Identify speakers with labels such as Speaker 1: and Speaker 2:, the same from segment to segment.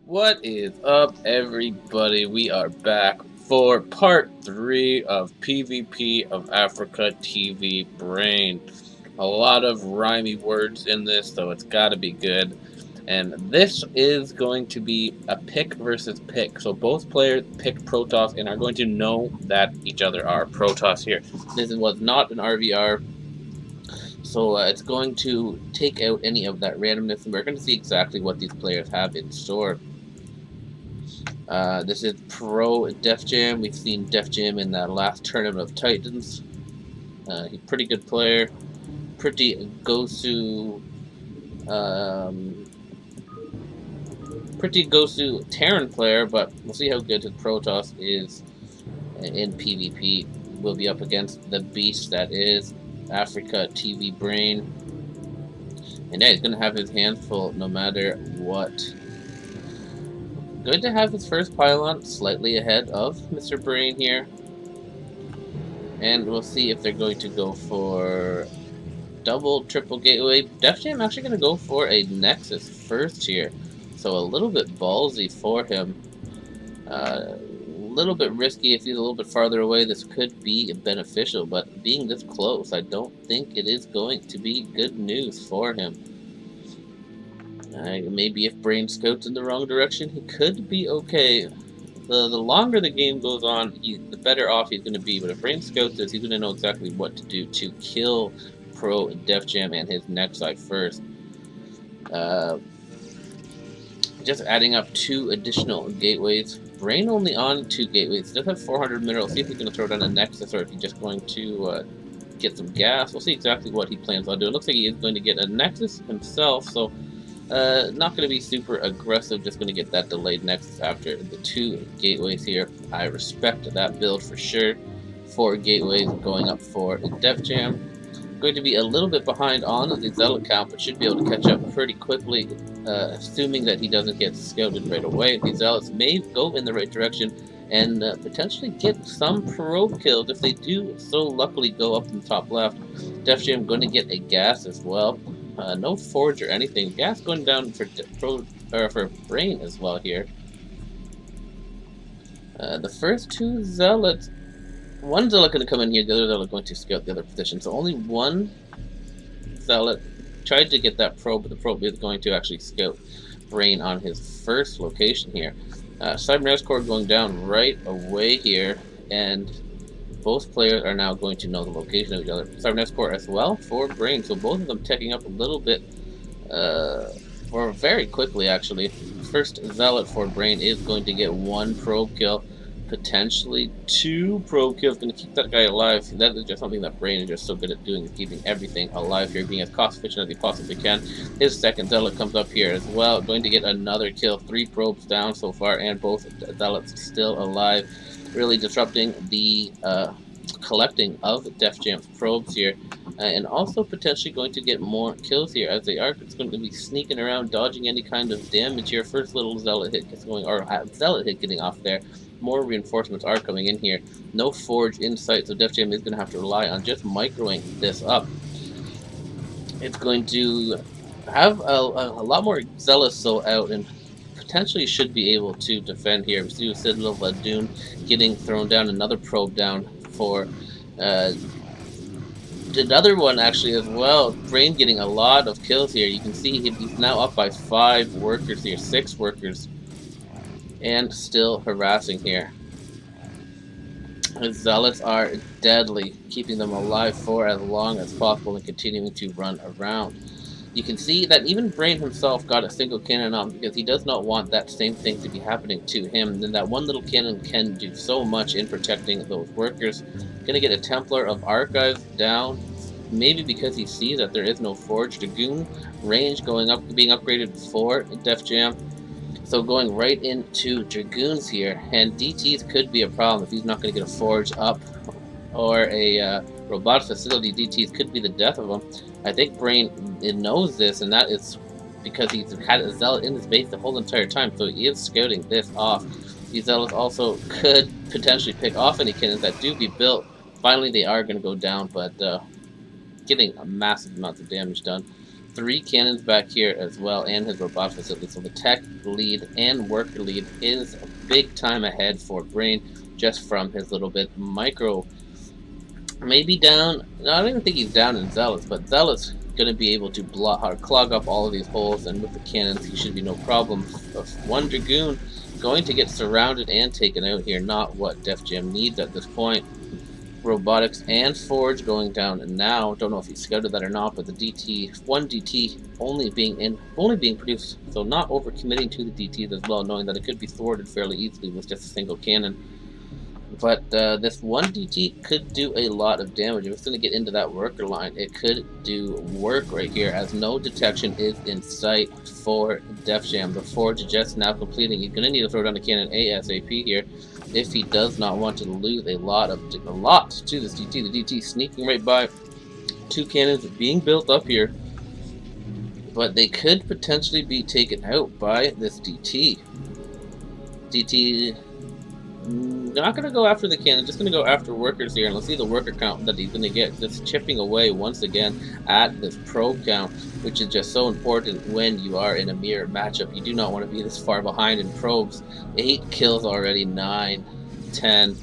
Speaker 1: What is up, everybody? We are back for part 3 of PvP of Africa TV Brain. A lot of rhymey words in this, so it's gotta be good. And this is going to be a pick versus pick. So both players pick Protoss and are going to know that each other are Protoss here. This was not an RVR, so it's going to take out any of that randomness, and we're going to see exactly what these players have in store. This is Pro Def Jam. We've seen Def Jam in that last tournament of Titans. He's a pretty good player. Pretty Gosu Terran player, but we'll see how good his Protoss is in PvP. We'll be up against the beast that is Africa TV Brain. And yeah, he's going to have his hands full no matter what. Good to have his first pylon slightly ahead of Mr. Brain here. And we'll see if they're going to go for double, triple gateway. Def Jam actually going to go for a Nexus first here. So a little bit ballsy for him. A little bit risky if he's a little bit farther away. This could be beneficial, but being this close, I don't think it is going to be good news for him. Maybe if Brain scouts in the wrong direction, he could be okay. The longer the game goes on, the better off he's going to be. But if Brain scouts this, he's going to know exactly what to do to kill Pro Def Jam and his Nexi first. Just adding up 2 additional gateways. Brain only on 2 gateways. Does have 400 minerals. See if he's going to throw down a Nexus, or if he's just going to get some gas. We'll see exactly what he plans on doing. It looks like he is going to get a Nexus himself, so not going to be super aggressive, just going to get that delayed Nexus after the 2 gateways here. I respect that build for sure. 4 gateways going up for Def Jam. Going to be a little bit behind on the Zealot count, but should be able to catch up pretty quickly, assuming that he doesn't get scouted right away. The Zealots may go in the right direction and potentially get some probe kills if they do so luckily go up in the top left. Def Jam going to get a gas as well. No forge or anything. Gas going down for Brain as well here. The first 2 Zealots, one Zealot going to come in here, the other Zealot going to scout the other position. So only one Zealot tried to get that probe, but the probe is going to actually scout Brain on his first location here. Cybernetics Core going down right away here, and both players are now going to know the location of each other. Cybernetics Core as well for Brain, so both of them teching up a little bit, or very quickly actually. First Zealot for Brain is going to get 1 probe kill, potentially 2 probe kills, going to keep that guy alive. That is just something that Brain is just so good at doing, is keeping everything alive here, being as cost efficient as he possibly can. His second Zealot comes up here as well, going to get another kill. 3 probes down so far, and both Zealots still alive, really disrupting the collecting of Def Jam's probes here, and also potentially going to get more kills here, as they are going to be sneaking around, dodging any kind of damage here. First little Zealot hit gets going, or Zealot hit getting off there. More reinforcements are coming in here. No forge in sight, so Def Jam is going to have to rely on just microing this up. It's going to have a lot more Zealots out, and potentially should be able to defend here. We see Citadel of Ladun getting thrown down, another probe down for another one actually as well. Brain getting a lot of kills here. You can see he's now up by 5 workers here, 6 workers, and still harassing here. His Zealots are deadly, keeping them alive for as long as possible and continuing to run around. You can see that even Brain himself got a single cannon on, because he does not want that same thing to be happening to him. Then that one little cannon can do so much in protecting those workers. Gonna get a Templar of Archives down, maybe because he sees that there is no Forge. Dragoon range going up, being upgraded for Def Jam. So going right into Dragoons here, and DTs could be a problem if he's not going to get a Forge up, or a Robotics Facility. DTs could be the death of him. I think Brain knows this, and that is because he's had a Zealot in his base the whole entire time, so he is scouting this off. These Zealots also could potentially pick off any cannons that do be built. Finally, they are going to go down, but getting a massive amount of damage done. 3 cannons back here as well, and his robot facility. So the tech lead and worker lead is a big time ahead for Brain, just from his little bit micro. Maybe down. No, I don't even think he's down in Zealots, but Zealots going to be able to clog up all of these holes, and with the cannons, he should be no problem. One Dragoon going to get surrounded and taken out here. Not what Def Jam needs at this point. Robotics and Forge going down, and now don't know if he scouted that or not, but the DT, one DT only being produced, so not overcommitting to the DTs as well, knowing that it could be thwarted fairly easily with just a single cannon. But this one DT could do a lot of damage. If it's going to get into that worker line, it could do work right here, as no detection is in sight for Def Jam. The Forge just now completing. He's going to need to throw down the cannon ASAP here if he does not want to lose a lot to this DT. The DT sneaking right by. 2 cannons being built up here, but they could potentially be taken out by this DT. DT not going to go after the cannon, just going to go after workers here, and let's see the worker count that he's going to get, just chipping away once again at this probe count, which is just so important when you are in a mirror matchup. You do not want to be this far behind in probes. 8 kills already, 9, 10,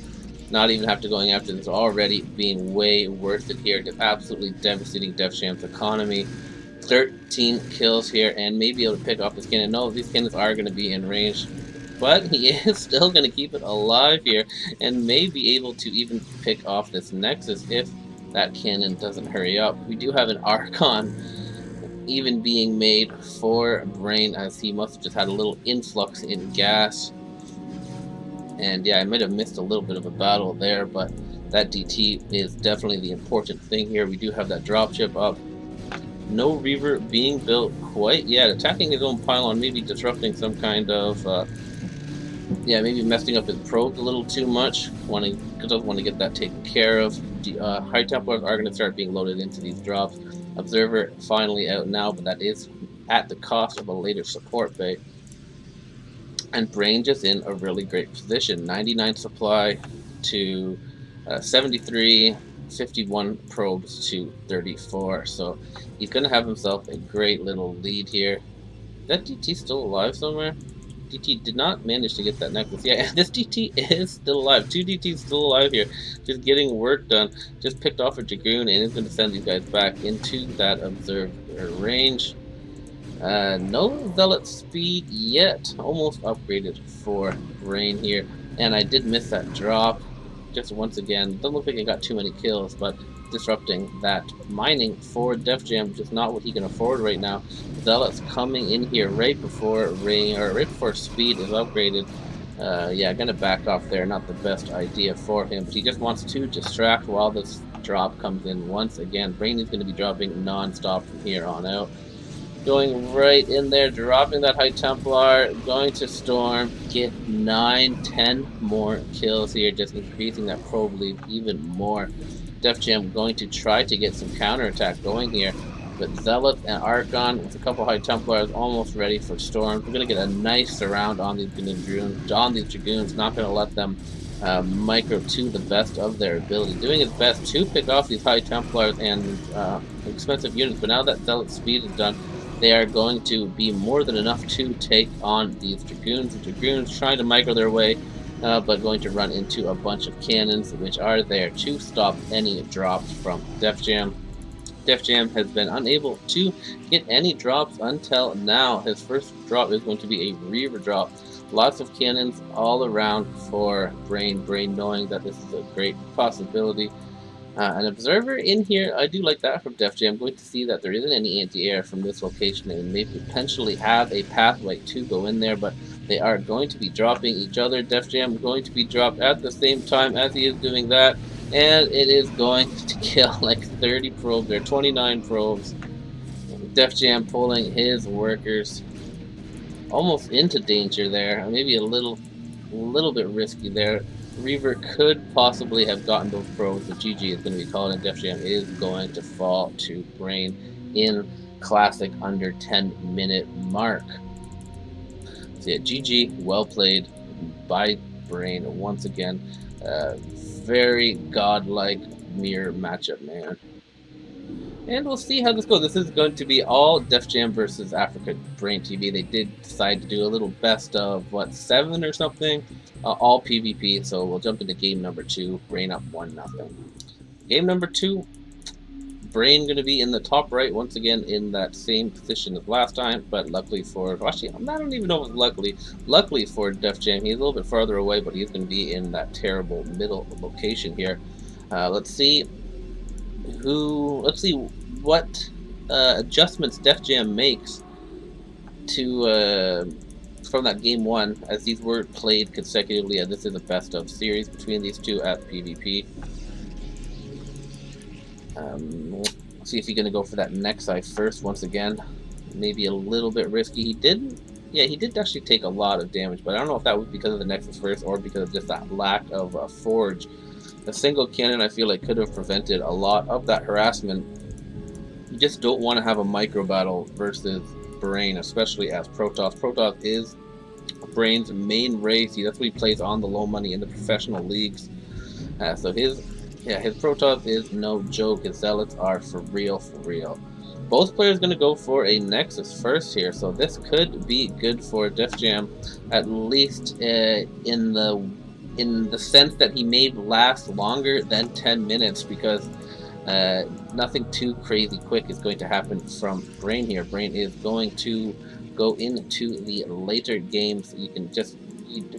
Speaker 1: not even have to going after this, already being way worth it here, just absolutely devastating Def Jam's economy. 13 kills here, and maybe able to pick off this cannon. No, these cannons are going to be in range, but he is still going to keep it alive here, and may be able to even pick off this Nexus if that cannon doesn't hurry up. We do have an Archon even being made for Brain, as he must have just had a little influx in gas. And yeah, I might have missed a little bit of a battle there, but that DT is definitely the important thing here. We do have that dropship up. No Reaver being built quite yet. Attacking his own pylon, maybe disrupting some kind of yeah, maybe messing up his probe a little too much. Doesn't want to get that taken care of. High Templars are going to start being loaded into these drops. Observer finally out now, but that is at the cost of a later support bay. And Brain just in a really great position. 99 supply to 73, 51 probes to 34. So he's going to have himself a great little lead here. Is that DT still alive somewhere? DT did not manage to get that necklace. Yeah, this DT is still alive. 2 DTs still alive here. Just getting work done. Just picked off a Dragoon, and is going to send these guys back into that observed range. No Zealot speed yet. Almost upgraded for Brain here. And I did miss that drop. Just once again, doesn't look like I got too many kills, but disrupting that mining for Def Jam, just not what he can afford right now. Zealots coming in here right before Rain, or right before speed is upgraded. Yeah, gonna back off there. Not the best idea for him, but he just wants to distract while this drop comes in once again. Brain is going to be dropping non-stop from here on out. Going right in there, dropping that High Templar, going to Storm, get 9, 10 more kills here, just increasing that probe lead even more. Def Jam going to try to get some counterattack going here, but Zealot and Archon with a couple High Templars almost ready for Storm. We're going to get a nice surround on these Dragoons, not going to let them micro to the best of their ability, doing his best to pick off these High Templars and expensive units, but now that Zealot speed is done, they are going to be more than enough to take on these Dragoons. The Dragoons trying to micro their way, but going to run into a bunch of cannons, which are there to stop any drops from Def Jam. Def Jam has been unable to get any drops until now. His first drop is going to be a Reaver drop. Lots of cannons all around for Brain. Brain knowing that this is a great possibility. An observer in here, I do like that from Def Jam. I'm going to see that there isn't any anti-air from this location and may potentially have a pathway to go in there, but they are going to be dropping each other. Def Jam going to be dropped at the same time as he is doing that, and it is going to kill like 30 probes there, 29 probes. Def Jam pulling his workers almost into danger there, maybe a little bit risky there. Reaver could possibly have gotten those probes, but GG is going to be called, and Def Jam is going to fall to Brain in classic under 10-minute mark. So yeah, GG, well played by Brain once again. Very godlike mirror matchup, man. And we'll see how this goes. This is going to be all Def Jam versus Africa Brain TV. They did decide to do a little best of, what, 7 or something? All PvP, so we'll jump into game number 2. Brain up 1-0. Game number 2, Brain going to be in the top right once again in that same position as last time, but luckily for, actually, I don't even know if luckily for Def Jam, he's a little bit farther away, but he's going to be in that terrible middle location here. Let's see what adjustments Def Jam makes to from that game 1, as these were played consecutively, and this is a best of series between these two at PvP. See if he's going to go for that next eye first once again. Maybe a little bit risky. He did actually take a lot of damage, but I don't know if that was because of the Nexus first or because of just that lack of a forge. A single cannon, I feel like, could have prevented a lot of that harassment. You just don't want to have a micro battle versus Brain, especially as Protoss. Protoss is Brain's main race. That's what he plays on the low money in the professional leagues. So his Protoss is no joke. His Zealots are for real, for real. Both players going to go for a Nexus first here, so this could be good for Def Jam, at least in the sense that he may last longer than 10 minutes, because nothing too crazy quick is going to happen from Brain here. Brain is going to go into the later games. You can just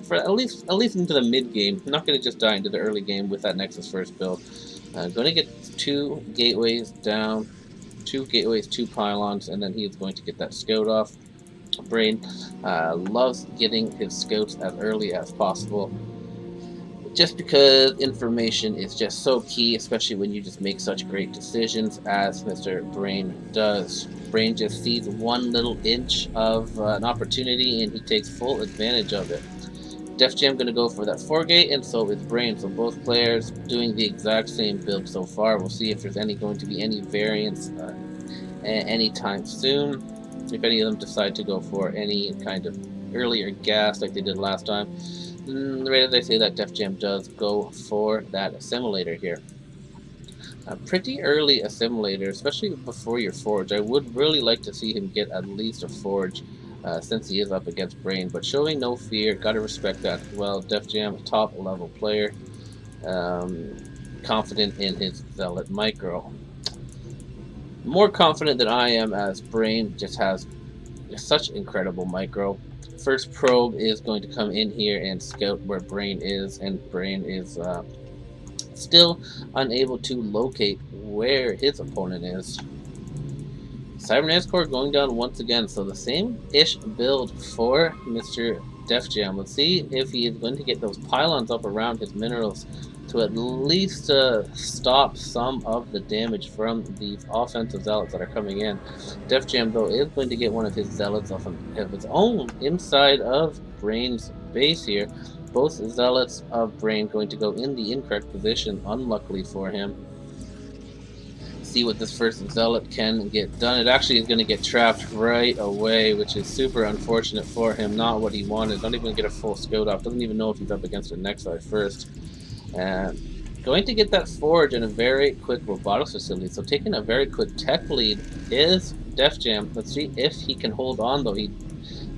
Speaker 1: for at least into the mid game. Not going to just die into the early game with that Nexus first build. Going to get 2 gateways down, 2 gateways, 2 pylons, and then he's going to get that scout off. Brain loves getting his scouts as early as possible, just because information is just so key, especially when you just make such great decisions as Mr. Brain does. Brain just sees one little inch of an opportunity and he takes full advantage of it. Def Jam going to go for that 4-gate, and so is Brain. So both players doing the exact same build so far. We'll see if there's going to be any variance anytime soon. If any of them decide to go for any kind of earlier gas like they did last time. Right as I say that, Def Jam does go for that assimilator here. A pretty early assimilator, especially before your forge. I would really like to see him get at least a forge, since he is up against Brain, but showing no fear, gotta respect that as well. Def Jam, top level player, confident in his Zealot micro. More confident than I am, as Brain just has such incredible micro. First probe is going to come in here and scout where Brain is, and Brain is still unable to locate where his opponent is. Cybernetics Core going down once again, so the same-ish build for Mr. Def Jam. Let's see if he is going to get those pylons up around his minerals to at least stop some of the damage from these offensive zealots that are coming in. Def Jam, though, is going to get one of his zealots of his own inside of Brain's base here. Both zealots of Brain going to go in the incorrect position, unluckily for him. See what this first zealot can get done. It actually is going to get trapped right away, which is super unfortunate for him. Not what he wanted. Not even get a full scout off. Doesn't even know if he's up against a Nexi first. And going to get that forge in a very quick robotics facility. So taking a very quick tech lead is Def Jam. Let's see if he can hold on, though. He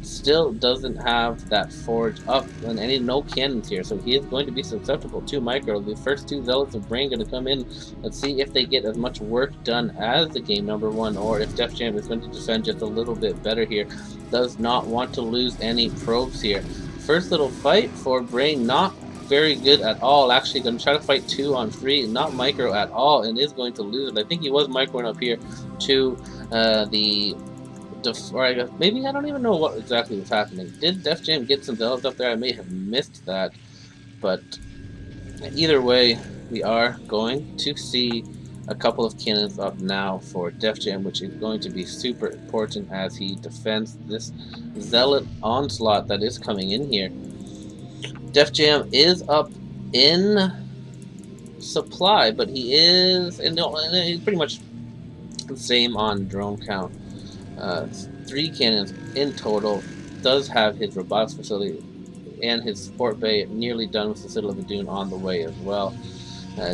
Speaker 1: still doesn't have that forge up and no cannons here, so he is going to be susceptible to micro. The first 2 zealots of Brain going to come in. Let's see if they get as much work done as the game number 1, or if Def Jam is going to defend just a little bit better here. Does not want to lose any probes here. First little fight for Brain, not very good at all. Actually going to try to fight 2 on 3, not micro at all, and is going to lose it. I think he was microing up here to or I guess maybe I don't even know what exactly was happening. Did Def Jam get some zealots up there? I may have missed that, but either way, we are going to see a couple of cannons up now for Def Jam, which is going to be super important as he defends this zealot onslaught that is coming in here. Def Jam is up in supply, but he is he's pretty much the same on drone count. 3 cannons in total. Does have his robotics facility and his support bay nearly done with the Citadel of Adun on the way as well.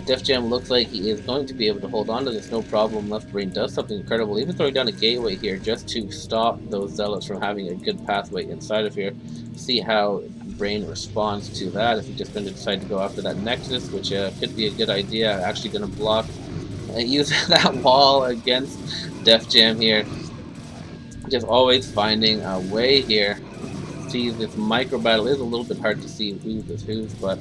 Speaker 1: Def Jam looks like he is going to be able to hold on to this no problem. Left Brain does something incredible, even throwing down a gateway here just to stop those zealots from having a good pathway inside of here. See how Brain responds to that. If he's just going to decide to go after that Nexus, which could be a good idea. Actually going to block, use that wall against Def Jam here. Just always finding a way here. See, this micro battle is a little bit hard to see who is who's, but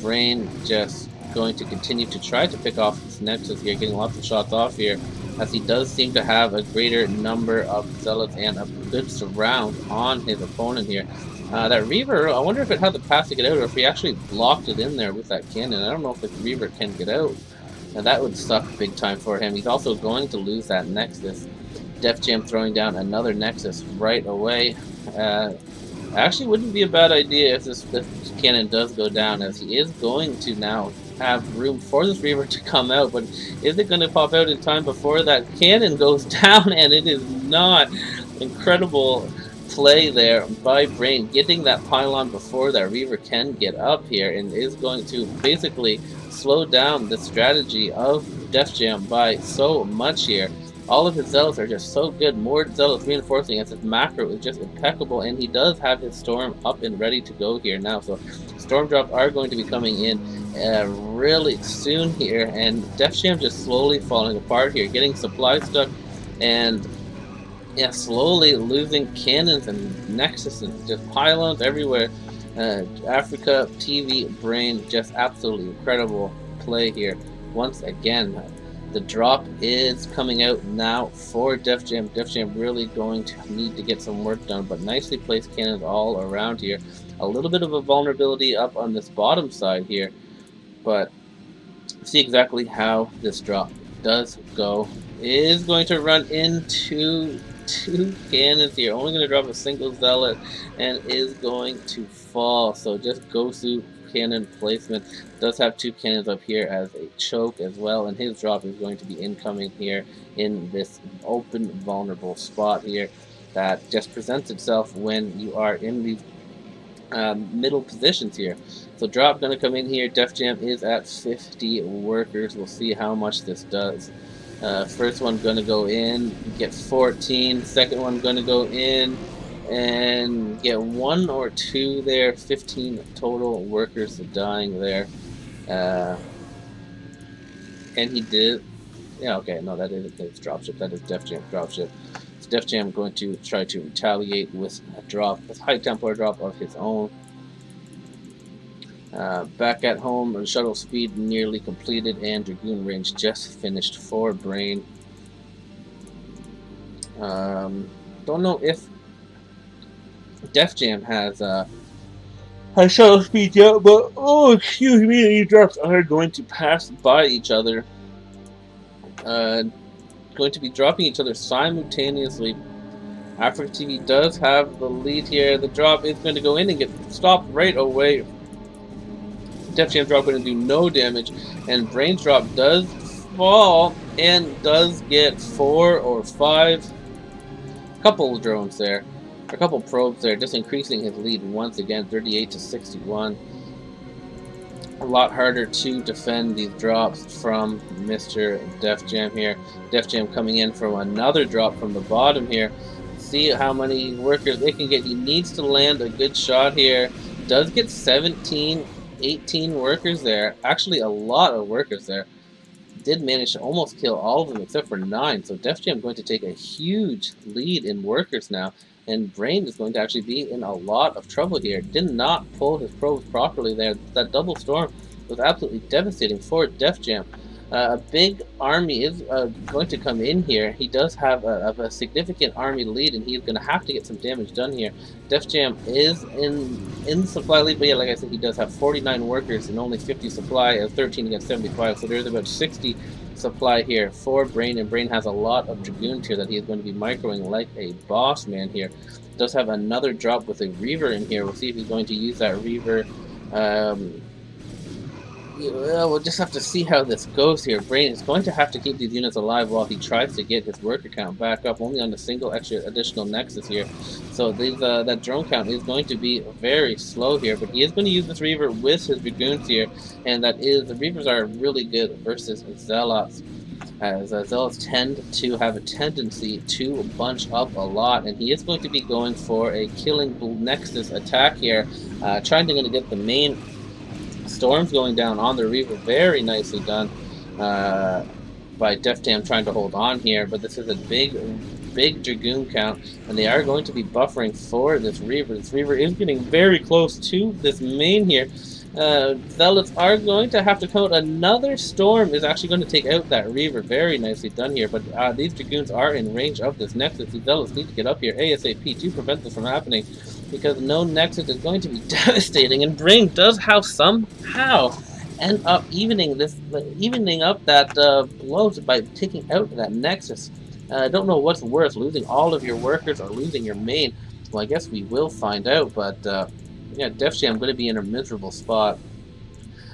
Speaker 1: Brain just going to continue to try to pick off this Nexus here, getting lots of shots off here, as he does seem to have a greater number of Zealots and a good surround on his opponent here. That Reaver, I wonder if it had the path to get out, or if he actually blocked it in there with that cannon. I don't know if the Reaver can get out. Now that would suck big time for him. He's also going to lose that Nexus. Def Jam throwing down another Nexus right away. Actually, wouldn't be a bad idea if this cannon does go down, as he is going to now have room for this Reaver to come out. But is it going to pop out in time before that cannon goes down? And it is not. Incredible play there by Brain, getting that pylon before that Reaver can get up here, and is going to basically slow down the strategy of Def Jam by so much here. All of his zealots are just so good. More zealots reinforcing as his macro is just impeccable, and he does have his storm up and ready to go here now. So storm drops are going to be coming in really soon here, and Def Jam just slowly falling apart here, getting supply stuck, and yeah, slowly losing cannons and Nexus and just pylons everywhere. Africa TV Brain, just absolutely incredible play here once again. The drop is coming out now for Def Jam. Def Jam really going to need to get some work done, but nicely placed cannons all around here. A little bit of a vulnerability up on this bottom side here, but see exactly how this drop does go. Is going to run into two cannons here. Only going to drop a single zealot and is going to fall. So just goes through cannon placement. Does have two cannons up here as a choke as well, and his drop is going to be incoming here in this open vulnerable spot here that just presents itself when you are in these middle positions here. So drop going to come in here. Def Jam is at 50 workers. We'll see how much this does. First one going to go in, get 14. Second one going to go in and get 1 or 2 there. 15 total workers dying there. And he did. Yeah, okay, no, that isn't his dropship. That is Def Jam dropship. So Def Jam going to try to retaliate with a drop, with high Templar drop of his own. Back at home, shuttle speed nearly completed, and Dragoon range just finished for Brain. Don't know if Def Jam has shuttle speed yet, but oh, excuse me, these drops are going to pass by each other. Going to be dropping each other simultaneously. Africa TV does have the lead here. The drop is going to go in and get stopped right away. Def Jam drop going to do no damage, and Brain's drop does fall and does get 4 or 5. Couple drones there, a couple probes there, just increasing his lead once again, 38 to 61. A lot harder to defend these drops from Mr. Def Jam here. Def Jam coming in from another drop from the bottom here. See how many workers it can get. He needs to land a good shot here. Does get 17, 18 workers there. Actually, a lot of workers there. Did manage to almost kill all of them except for 9. So Def Jam going to take a huge lead in workers now. And Brain is going to actually be in a lot of trouble here. Did not pull his probes properly there. That double storm was absolutely devastating for Def Jam. A big army is going to come in here. He does have a significant army lead, and he's going to have to get some damage done here. Def Jam is in supply lead, but yeah, like I said, he does have 49 workers and only 50 supply, 13 against 75, so there's about 60 supply here for Brain, and Brain has a lot of Dragoons here that he is going to be microing like a boss man here. Does have another drop with a Reaver in here. We'll see if he's going to use that Reaver we'll just have to see how this goes here. Brain is going to have to keep these units alive while he tries to get his worker count back up, only on a single extra additional nexus here. So that drone count is going to be very slow here, but he is going to use this Reaver with his Dragoons here, and the Reavers are really good versus Zealots, as Zealots tend to have a tendency to bunch up a lot, and he is going to be going for a killing nexus attack here, trying to get the main storms going down on the Reaver. Very nicely done by Def Jam trying to hold on here, but this is a big Dragoon count, and they are going to be buffering for this Reaver. This Reaver is getting very close to this main here. Zealots are going to have to come out. Another storm is actually going to take out that Reaver. Very nicely done here, but these Dragoons are in range of this Nexus. The Zealots need to get up here ASAP to prevent this from happening, because no Nexus is going to be devastating, and Brain does somehow end up evening up that blows by taking out that Nexus. I don't know what's worse, losing all of your workers or losing your main. Well, I guess we will find out, but yeah, Def Jam going to be in a miserable spot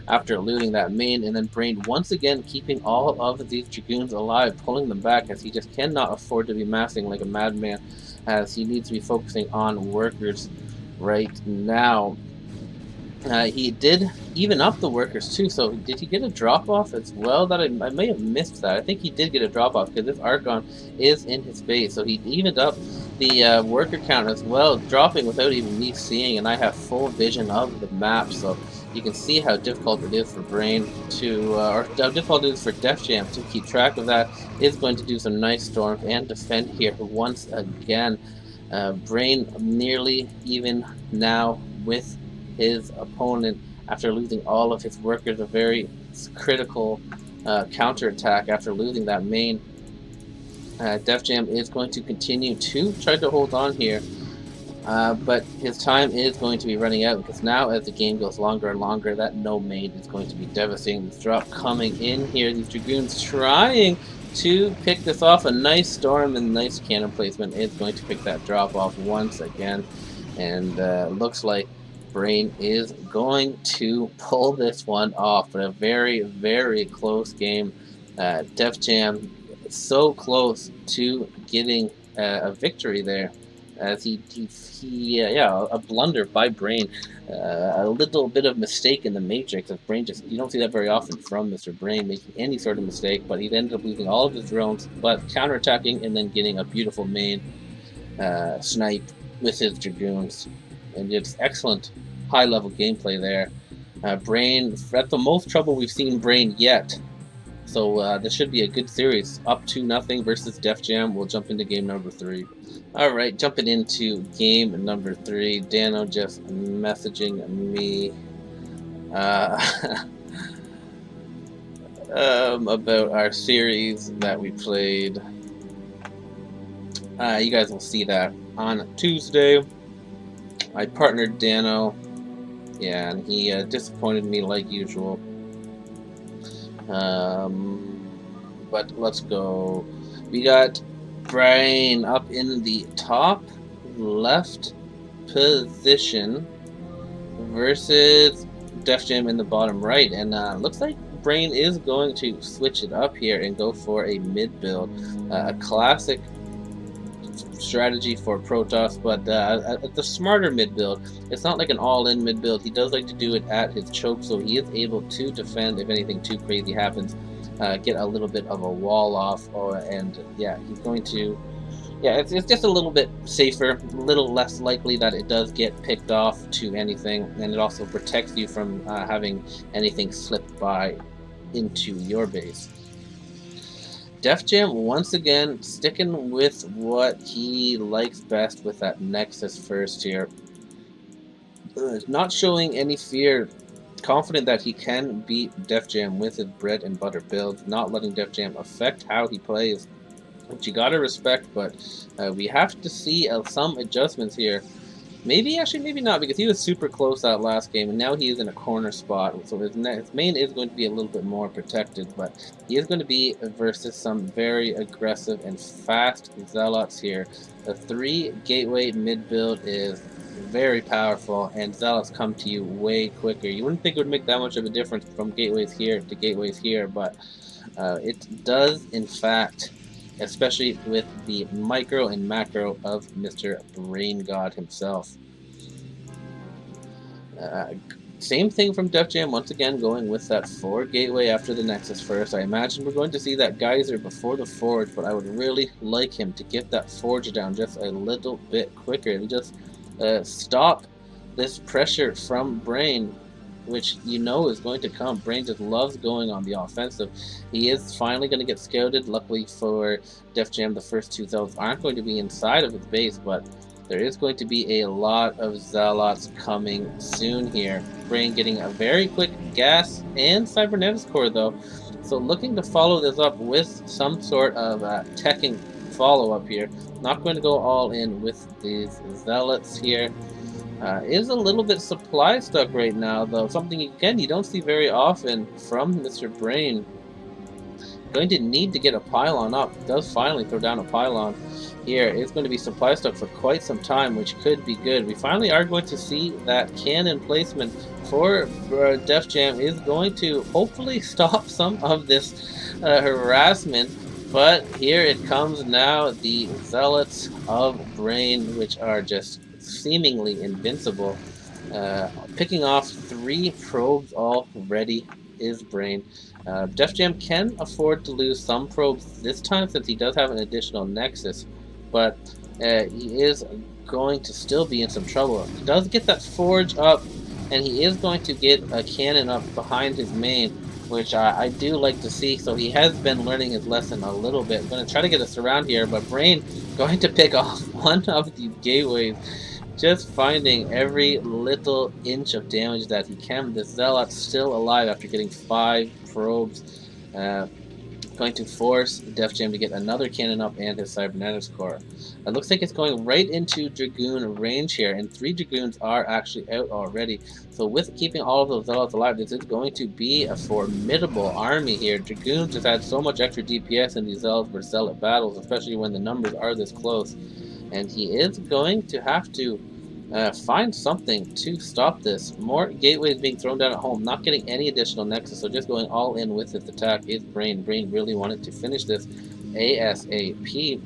Speaker 1: after looting that main, and then Brain once again keeping all of these Dragoons alive, pulling them back, as he just cannot afford to be massing like a madman, as he needs to be focusing on workers right now. He did even up the workers too, so did he get a drop off as well? That I may have missed that. I think he did get a drop off, because this Archon is in his base, so he evened up the worker count as well, dropping without even me seeing, and I have full vision of the map, so you can see how difficult it is for Brain to, or how difficult it is for Def Jam to keep track of that. Is going to do some nice storms and defend here once again. Brain nearly even now with his opponent after losing all of his workers. A very critical counterattack after losing that main. Def Jam is going to continue to try to hold on here, but his time is going to be running out, because now as the game goes longer and longer, that no main is going to be devastating. This drop coming in here, these Dragoons trying to pick this off. A nice storm and nice cannon placement is going to pick that drop off once again, and looks like Brain is going to pull this one off, but a very close game. Def Jam so close to getting a victory there, as yeah, a blunder by Brain, a little bit of mistake in the matrix. As Brain just, you don't see that very often from Mr. Brain making any sort of mistake, but he ended up losing all of his drones, but counterattacking and then getting a beautiful main snipe with his Dragoons, and it's excellent high-level gameplay there. Brain, at the most trouble we've seen Brain yet, so this should be a good series. Up 2-0 versus Def Jam. We'll jump into game number 3. Alright, jumping into game number 3. Dano just messaging me about our series that we played. You guys will see that on Tuesday. I partnered Dano, yeah, and he disappointed me like usual. But let's go. We got Brain up in the top left position versus Def Jam in the bottom right, and looks like Brain is going to switch it up here and go for a mid build, a classic strategy for Protoss, but the smarter mid build. It's not like an all-in mid build. He does like to do it at his choke, so he is able to defend if anything too crazy happens. Get a little bit of a wall off, and yeah, he's going to. Yeah, it's just a little bit safer, a little less likely that it does get picked off to anything, and it also protects you from having anything slip by into your base. Def Jam once again sticking with what he likes best with that Nexus first here. Not showing any fear, confident that he can beat Def Jam with his bread and butter build, not letting Def Jam affect how he plays, which you gotta respect, but we have to see some adjustments here. Maybe not, because he was super close that last game, and now he is in a corner spot, so his main is going to be a little bit more protected, but he is going to be versus some very aggressive and fast Zealots here. The 3 gateway mid build is very powerful, and zealots come to you way quicker. You wouldn't think it would make that much of a difference from gateways here to gateways here, but it does, in fact, especially with the micro and macro of Mr. Brain God himself. Uh, Same thing from Def Jam, once again going with that Forward Gateway after the Nexus first. I imagine we're going to see that Geyser before the Forge, but I would really like him to get that Forge down just a little bit quicker and just stop this pressure from Brain, which you know is going to come. Brain just loves going on the offensive. He is finally going to get scouted. Luckily for Def Jam, the first two Zealots aren't going to be inside of his base, but there is going to be a lot of Zealots coming soon here. Brain getting a very quick gas and Cybernetics core though. So looking to follow this up with some sort of teching follow-up here. Not going to go all in with these Zealots here. Is a little bit supply stuck right now though. Something again you don't see very often from Mr. Brain. Going to need to get a pylon up. Does finally throw down a pylon here. It's going to be supply stuck for quite some time, which could be good. We finally are going to see that cannon placement for Def Jam is going to hopefully stop some of this harassment. But here it comes now, the Zealots of Brain, which are just seemingly invincible. Picking off 3 probes already is Brain. Def Jam can afford to lose some probes this time since he does have an additional Nexus, but he is going to still be in some trouble. He does get that Forge up, and he is going to get a cannon up behind his main, which I do like to see. So he has been learning his lesson a little bit. I'm going to try to get us around here, but Brain going to pick off one of the gateways, just finding every little inch of damage that he can. The Zealot's still alive after getting 5 probes. Going to force Def Jam to get another cannon up and his Cybernetics core. It looks like it's going right into Dragoon range here, and 3 Dragoons are actually out already. So with keeping all of those Zealots alive, this is going to be a formidable army here. Dragoons just had so much extra DPS in these Zealots versus Zealot battles, especially when the numbers are this close. And he is going to have to find something to stop this. More gateways being thrown down at home, not getting any additional nexus, so just going all in with this attack is Brain. Brain really wanted to finish this ASAP.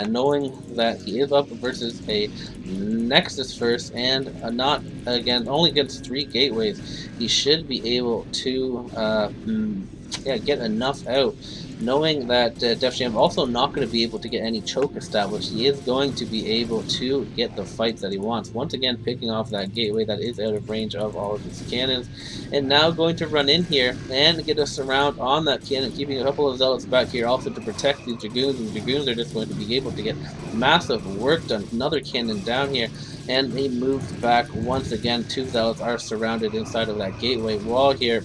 Speaker 1: Knowing that he is up versus a Nexus first and not again only against 3 gateways, he should be able to get enough out. Knowing that Def Jam also not going to be able to get any choke established, he is going to be able to get the fights that he wants. Once again, picking off that gateway that is out of range of all of his cannons, and now going to run in here and get a surround on that cannon, keeping a couple of Zealots back here also to protect these Dragoons, and the Dragoons are just going to be able to get massive work done. Another cannon down here, and he moves back once again. 2 Zealots are surrounded inside of that gateway wall here.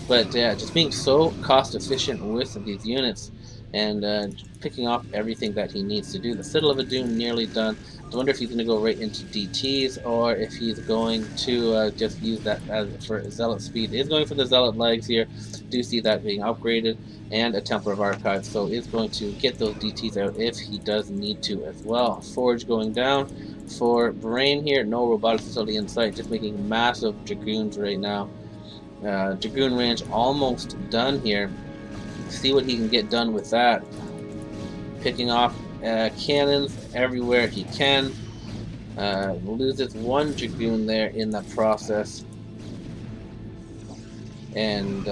Speaker 1: But yeah, just being so cost efficient with these units and picking off everything that he needs to do. The Citadel of Doom nearly done. I wonder if he's going to go right into DTs or if he's going to just use that as for Zealot speed. He is going for the Zealot legs here. Do see that being upgraded, and a Templar of Archives, so is going to get those DTs out if he does need to as well. Forge going down for Brain here. No robotic facility in sight, just making massive Dragoons right now. Dragoon range almost done here. See what he can get done with that. Picking off cannons everywhere he can. Loses 1 Dragoon there in the process. And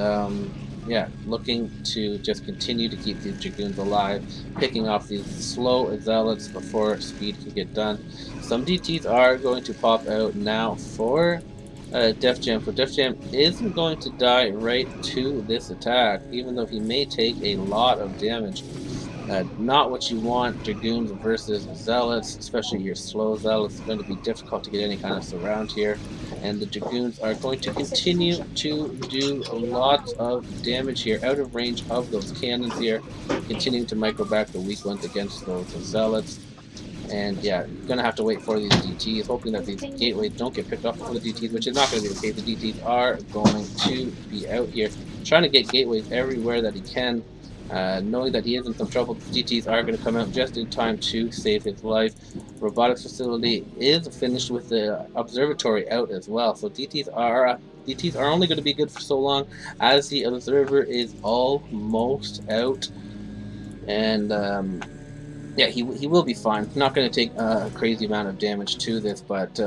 Speaker 1: yeah, looking to just continue to keep these Dragoons alive, picking off these slow Zealots before speed can get done. Some DTs are going to pop out now for Def Jam. So Def Jam isn't going to die right to this attack, even though he may take a lot of damage. Not what you want. Dragoons versus Zealots, especially your slow Zealots, it's going to be difficult to get any kind of surround here. And the Dragoons are going to continue to do a lot of damage here, out of range of those cannons here, continuing to micro back the weak ones against those Zealots. And yeah, you're going to have to wait for these DTs, hoping that these gateways don't get picked up before the DTs, which is not going to be the case. The DTs are going to be out here, trying to get gateways everywhere that he can. Knowing that he is in some trouble, the GTs are going to come out just in time to save his life. Robotics facility is finished with the observatory out as well, so DTs are only going to be good for so long as the observer is almost out, and yeah, he will be fine. Not going to take a crazy amount of damage to this, but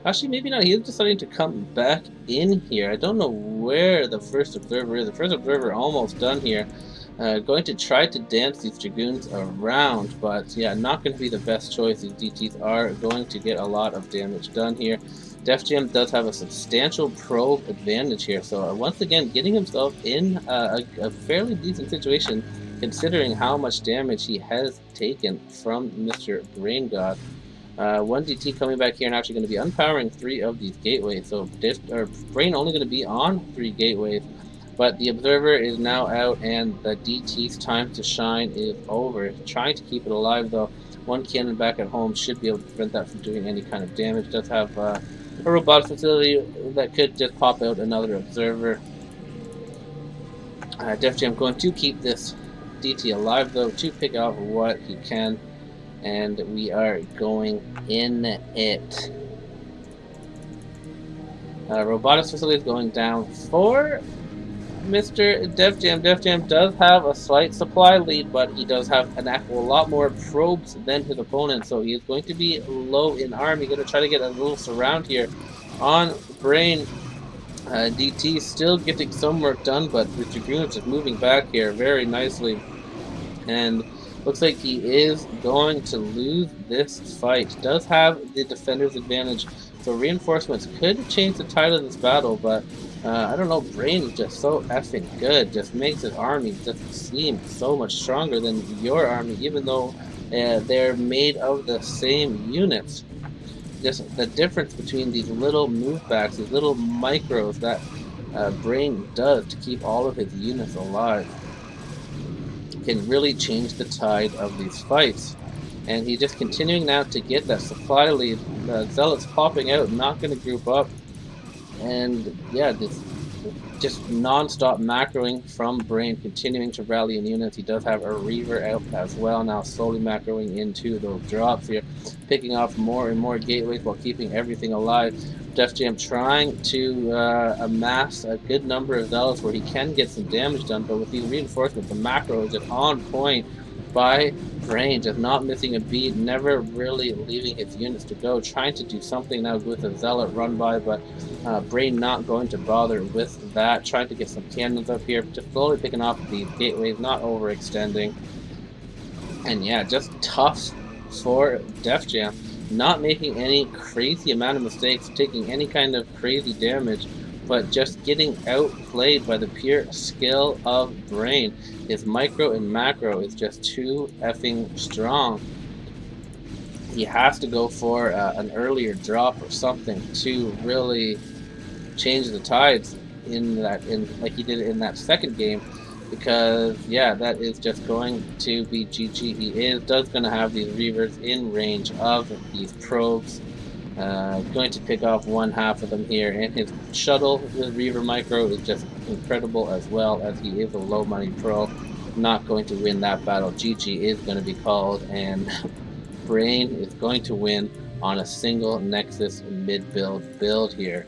Speaker 1: actually maybe not. He is deciding to come back in here. I don't know where the first observer is. The first observer almost done here. Going to try to dance these dragoons around, but yeah, not going to be the best choice. These DTs are going to get a lot of damage done here. Def Jam does have a substantial probe advantage here, so once again, getting himself in a fairly decent situation considering how much damage he has taken from Mr. Brain God. 1DT coming back here and actually going to be unpowering 3 of these gateways, so Brain only going to be on 3 gateways. But the Observer is now out, and the DT's time to shine is over. Trying to keep it alive, though. One cannon back at home should be able to prevent that from doing any kind of damage. Does have a robotics facility that could just pop out another Observer. Def Jam going to keep this DT alive, though, to pick off what he can. And we are going in it. Robotics facility is going down for Mr. Def Jam. Def Jam does have a slight supply lead, but he does have a lot more probes than his opponent, so he is going to be low in arm. He's going to try to get a little surround here on Brain. DT still getting some work done, but the Dragoons is moving back here very nicely. And looks like he is going to lose this fight. Does have the defender's advantage, so reinforcements could change the tide of this battle, but I don't know, Brain is just so effing good. Just makes his army just seem so much stronger than your army, even though they're made of the same units. Just the difference between these little movebacks, these little micros that Brain does to keep all of his units alive can really change the tide of these fights. And he's just continuing now to get that supply lead. The Zealots popping out, not going to group up. And yeah, this just non-stop macroing from Brain, continuing to rally in units. He does have a Reaver out as well now, slowly macroing into those drops here, picking off more and more gateways while keeping everything alive. Def Jam trying to amass a good number of Zealots where he can get some damage done, but with these reinforcements, the macro is just on point by Brain, just not missing a beat, never really leaving his units to go, trying to do something now with a Zealot run by, but Brain not going to bother with that, trying to get some cannons up here, just slowly picking off these gateways, not overextending. And yeah, just tough for Def Jam, not making any crazy amount of mistakes, taking any kind of crazy damage, but just getting outplayed by the pure skill of Brain. His micro and macro is just too effing strong. He has to go for an earlier drop or something to really change the tides like he did in that second game, because yeah, that is just going to be GG. He does going to have these Reavers in range of these probes. Going to pick off one half of them here, and his shuttle with Reaver Micro is just incredible as well, as he is a low money pro. Not going to win that battle. GG is going to be called, and Brain is going to win on a single Nexus build here.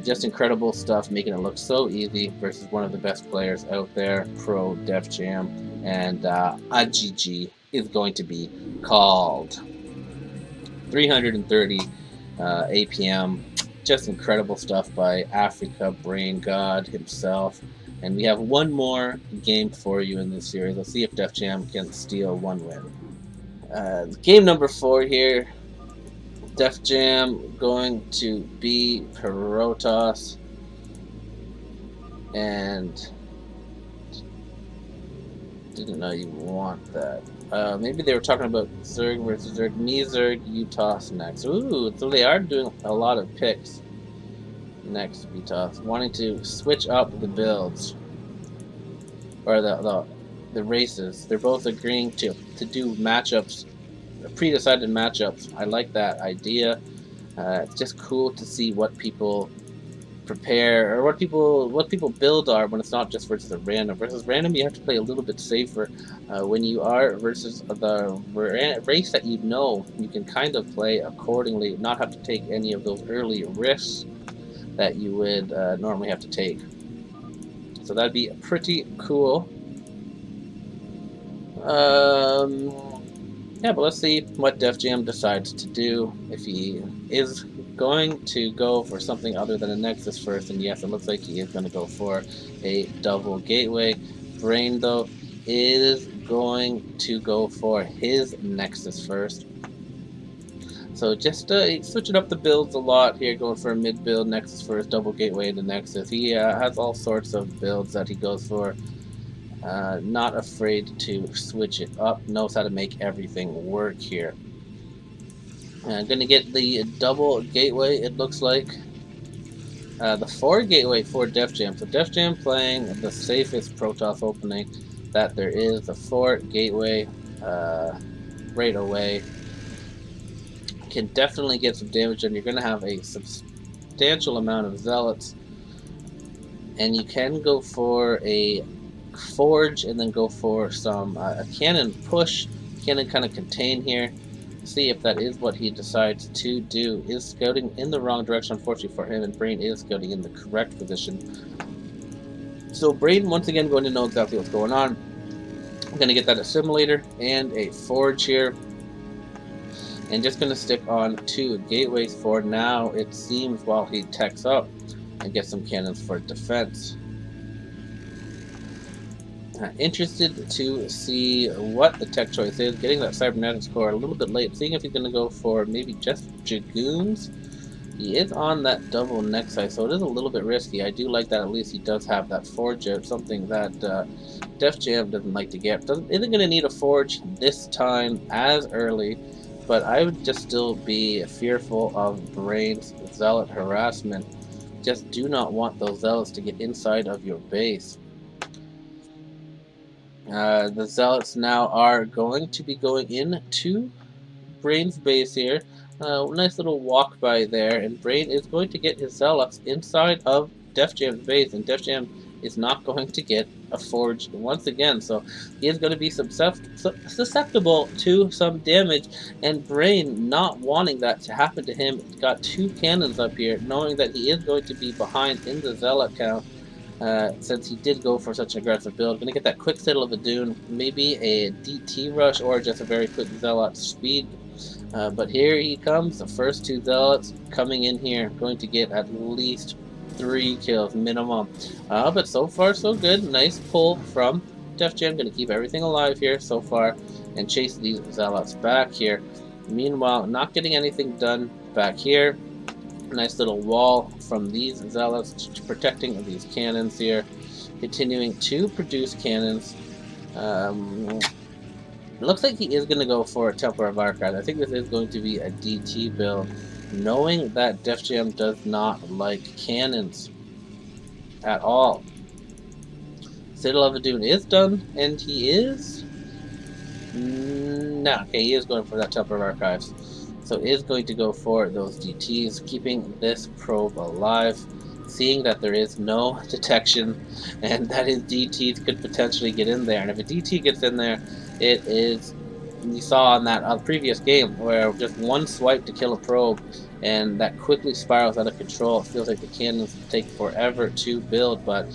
Speaker 1: Just incredible stuff, making it look so easy versus one of the best players out there, Pro Def Jam, and a GG is going to be called. 330 APM, just incredible stuff by Africa Brain God himself. And we have one more game for you in this series. Let's see if Def Jam can steal one win. Game number 4 here. Def Jam going to be Protoss, and didn't know you want that. Maybe they were talking about Zerg versus Zerg. Me, Zerg, Utah's next. Ooh, so they are doing a lot of picks next, Utah. Wanting to switch up the builds. Or the races. They're both agreeing to do matchups, pre-decided matchups. I like that idea. It's just cool to see what people prepare, or what people build are when it's not just versus a random. Versus random, you have to play a little bit safer. When you are versus the race that you know, you can kind of play accordingly, not have to take any of those early risks that you would normally have to take. So that'd be pretty cool. Yeah, but let's see what Def Jam decides to do. If he is going to go for something other than a Nexus first, and yes, it looks like he is going to go for a double gateway. Brain, though, is going to go for his Nexus first. So just switching up the builds a lot here, going for a mid build, Nexus first, double gateway into Nexus. He has all sorts of builds that he goes for. Not afraid to switch it up, knows how to make everything work here. Gonna get the double gateway, it looks like. The 4 gateway for Def Jam. So Def Jam playing the safest Protoss opening that there is. The 4 gateway right away can definitely get some damage, and you're gonna have a substantial amount of zealots. And you can go for a forge and then go for some a cannon push, cannon kind of contain here. See if that is what he decides to do. Is scouting in the wrong direction, unfortunately for him, and Brain is scouting in the correct position. So Brain once again going to know exactly what's going on. I'm going to get that assimilator and a forge here, and just going to stick on 2 gateways for now, it seems, while he techs up and gets some cannons for defense. Interested to see what the tech choice is. Getting that cybernetics core a little bit late. Seeing if he's going to go for maybe just Dragoons. He is on that double Nexi, so it is a little bit risky. I do like that at least he does have that forge out, something that Def Jam doesn't like to get. Isn't going to need a forge this time as early, but I would just still be fearful of Brain's zealot harassment. Just do not want those zealots to get inside of your base. The zealots now are going to be going into Brain's base here. Nice little walk by there, and Brain is going to get his zealots inside of Def Jam's base, and Def Jam is not going to get a forge once again, so he is going to be susceptible to some damage, and Brain, not wanting that to happen to him, got 2 cannons up here, knowing that he is going to be behind in the zealot count. Since he did go for such an aggressive build. Gonna get that quick settle of a Dune, maybe a DT rush or just a very quick Zealot speed. But here he comes, the first 2 Zealots coming in here, going to get at least 3 kills minimum. But so far so good, nice pull from Def Jam, gonna keep everything alive here so far and chase these Zealots back here. Meanwhile, not getting anything done back here. Nice little wall from these zealots protecting these cannons here. Continuing to produce cannons. It looks like he is going to go for a Templar of Archives. I think this is going to be a DT build. Knowing that Def Jam does not like cannons at all. Citadel of Adun is done, and he is... No, okay, he is going for that Templar of Archives. So is going to go for those DTs, keeping this probe alive, seeing that there is no detection, and that his DTs could potentially get in there. And if a DT gets in there, it is, you saw in that previous game, where just one swipe to kill a probe, and that quickly spirals out of control. It feels like the cannons take forever to build, but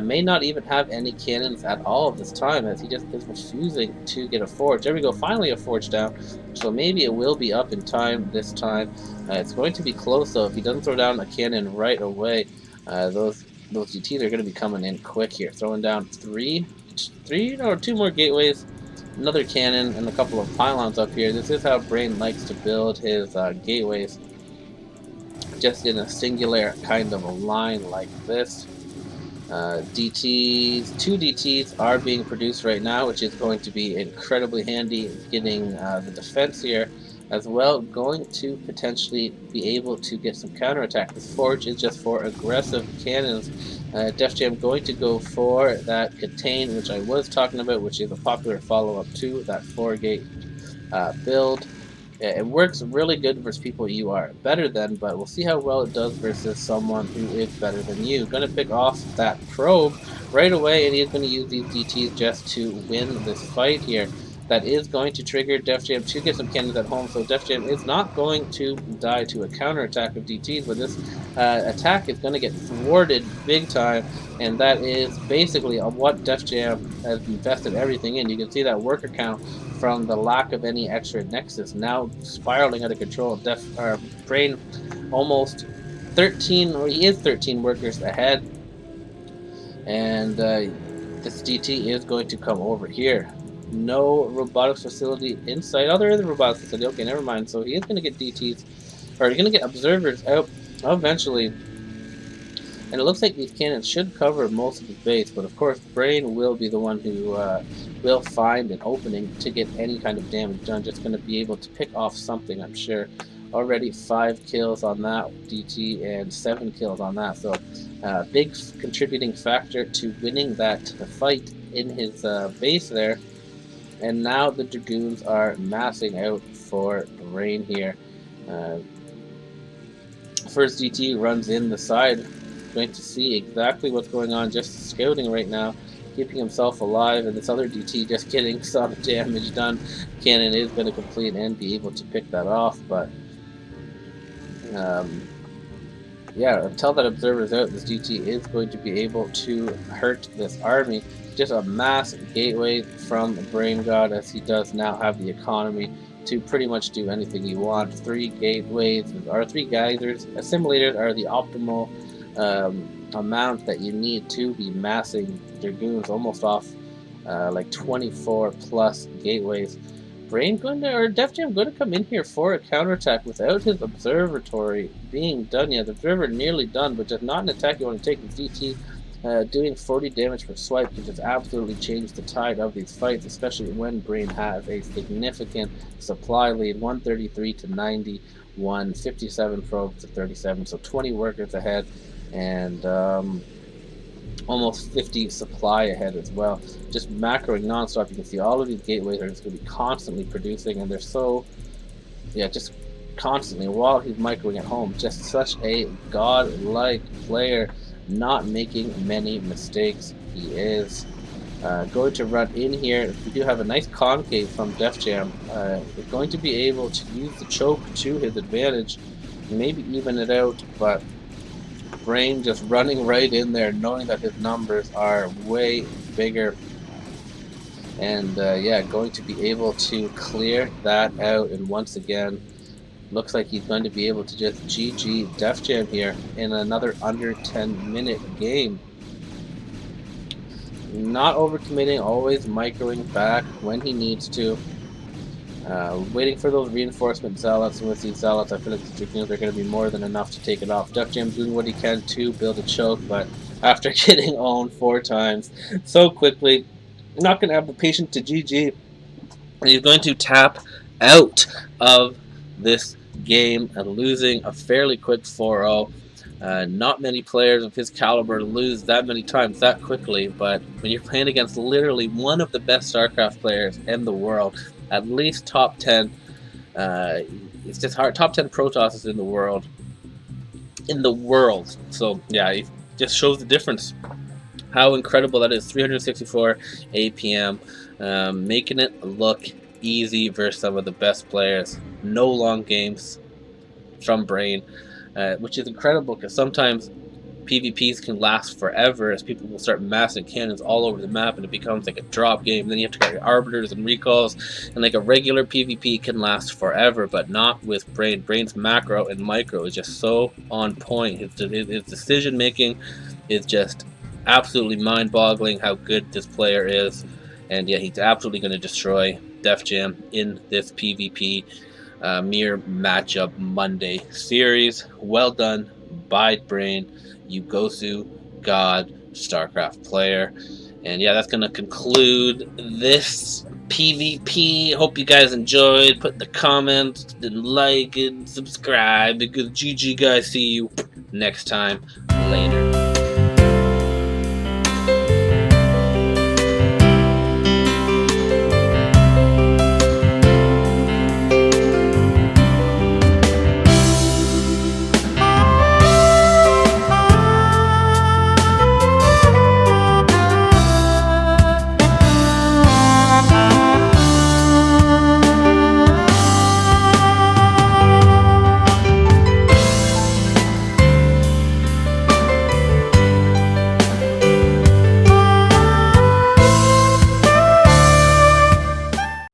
Speaker 1: may not even have any cannons at all this time, as he just is refusing to get a forge. There we go, finally a forge down. So maybe it will be up in time this time. It's going to be close though. If he doesn't throw down a cannon right away, those GTs are going to be coming in quick here. Throwing down 2 more gateways, another cannon, and a couple of pylons up here. This is how Brain likes to build his gateways. Just in a singular kind of a line like this. 2 DTs are being produced right now, which is going to be incredibly handy getting the defense here as well. Going to potentially be able to get some counterattack. This forge is just for aggressive cannons. Def Jam going to go for that contain, which I was talking about, which is a popular follow-up to that 4-gate build. It works really good versus people you are better than, but we'll see how well it does versus someone who is better than you. Going to pick off that probe right away, and he's going to use these DTs just to win this fight here. That is going to trigger Def Jam to get some cannons at home, so Def Jam is not going to die to a counterattack of DTs, but this attack is going to get thwarted big time, and that is basically what Def Jam has invested everything in. You can see that worker count from the lack of any extra nexus now spiraling out of control. Brain almost 13, or he is 13 workers ahead, and this DT is going to come over here. No robotics facility in sight. Oh, there is a robotics facility. Okay, never mind. So he is going to get DTs, or he's going to get observers out eventually. And it looks like these cannons should cover most of the base, but of course, Brain will be the one who will find an opening to get any kind of damage done. Just going to be able to pick off something, I'm sure. Already 5 kills on that DT and 7 kills on that. So, big contributing factor to winning that fight in his base there. And now the Dragoons are massing out for Brain here. Uh, First DT runs in the side, going to see exactly what's going on, just scouting right now, keeping himself alive, and this other DT just getting some damage done. Cannon is going to complete and be able to pick that off, but yeah, until that observer's out, this DT is going to be able to hurt this army. Just a mass gateway from Brain God, as he does now have the economy to pretty much do anything you want. 3 gateways, or 3 geysers. Assimilators are the optimal amount that you need to be massing Dragoons, almost off like 24 plus gateways. Brain going to, or Def Jam going to come in here for a counterattack without his observatory being done yet. The observer nearly done, but just not an attack you want to take. With DT doing 40 damage per swipe can just absolutely change the tide of these fights, especially when Brain has a significant supply lead, 133 to 91, 57 probes to 37, so 20 workers ahead, and almost 50 supply ahead as well. Just macroing nonstop. You can see all of these gateways are just going to be constantly producing, and they're so, yeah, just constantly while he's microing at home. Just such a godlike player, not making many mistakes. He is going to run in here. We do have a nice concave from Def Jam. He's going to be able to use the choke to his advantage, maybe even it out, but Brain just running right in there, knowing that his numbers are way bigger, and yeah, going to be able to clear that out. And once again, looks like he's going to be able to just GG Def Jam here in another under 10-minute game. Not overcommitting, always microing back when he needs to. Waiting for those reinforcement zealots, and with these zealots, I feel like the Dragoons are going to be more than enough to take it off. Def Jam doing what he can to build a choke, but after getting owned 4 times so quickly, not going to have the patience to GG, and he's going to tap out of this game and losing a fairly quick 4-0. Not many players of his caliber lose that many times that quickly, but when you're playing against literally one of the best StarCraft players in the world, at least top 10, it's just hard. Top 10 Protosses in the world. So yeah, it just shows the difference. How incredible that is. 364 APM, making it look easy versus some of the best players. No long games from Brain, which is incredible because sometimes PvPs can last forever as people will start massing cannons all over the map and it becomes like a drop game. Then you have to carry arbiters and recalls, and like a regular PvP can last forever, but not with Brain. Brain's macro and micro is just so on point. His decision making is just absolutely mind-boggling how good this player is, and yeah, he's absolutely going to destroy Def Jam in this PvP Mirror Matchup Monday series. Well done by Brain, Yugosu God StarCraft player. And yeah, that's going to conclude this PvP. Hope you guys enjoyed. Put the comments and like and subscribe, because GG guys. See you next time. Later.